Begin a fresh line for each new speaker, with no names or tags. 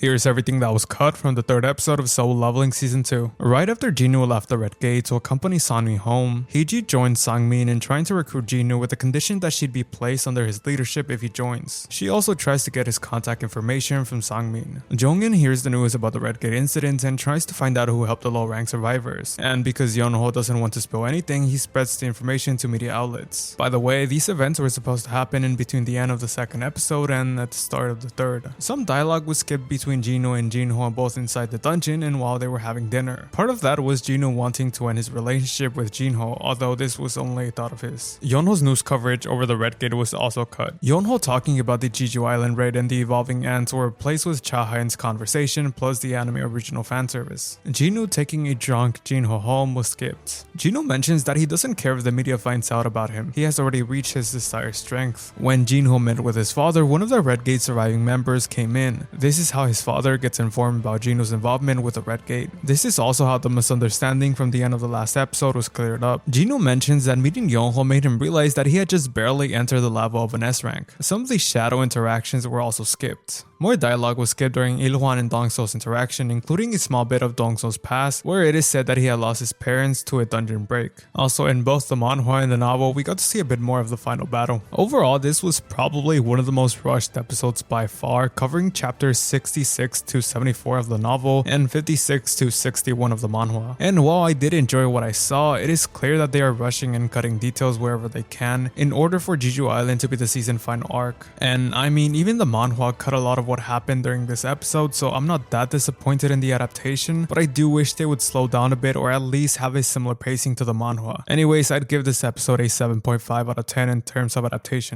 Here's everything that was cut from the third episode of Solo Leveling Season 2. Right after Jinwoo left the Red Gate to accompany Sunmi home, Heiji joined Sangmin in trying to recruit Jinwoo with the condition that she'd be placed under his leadership if he joins. She also tries to get his contact information from Sangmin. Jongin hears the news about the Red Gate incident and tries to find out who helped the low-rank survivors. And because Yeonho doesn't want to spill anything, he spreads the information to media outlets. By the way, these events were supposed to happen in between the end of the second episode and at the start of the third. Some dialogue was skipped between Jinwoo and Jinho both inside the dungeon and while they were having dinner. Part of that was Jinwoo wanting to end his relationship with Jinho, although this was only a thought of his. Yeonho's news coverage over the Red Gate was also cut. Yeonho talking about the Jeju Island raid and the evolving ants were replaced with Cha Hae-in's conversation plus the anime original fan service. Jinwoo taking a drunk Jinho home was skipped. Jinwoo mentions that he doesn't care if the media finds out about him. He has already reached his desired strength. When Jinho met with his father, one of the Red Gate surviving members came in. This is how his father gets informed about Jinwoo's involvement with the Red Gate. This is also how the misunderstanding from the end of the last episode was cleared up. Jinwoo mentions that meeting Yeonho made him realize that he had just barely entered the level of an S rank. Some of the shadow interactions were also skipped. More dialogue was skipped during Il-hwan and Dong-seo's interaction, including a small bit of Dong-seo's past, where it is said that he had lost his parents to a dungeon break. Also, in both the manhwa and the novel, we got to see a bit more of the final battle. Overall, this was probably one of the most rushed episodes by far, covering chapters 66 to 74 of the novel and 56 to 61 of the manhwa. And while I did enjoy what I saw, it is clear that they are rushing and cutting details wherever they can in order for Jeju Island to be the season final arc. And I mean, even the manhwa cut a lot of what happened during this episode, so I'm not that disappointed in the adaptation, but I do wish they would slow down a bit or at least have a similar pacing to the manhwa. Anyways, I'd give this episode a 7.5 out of 10 in terms of adaptation.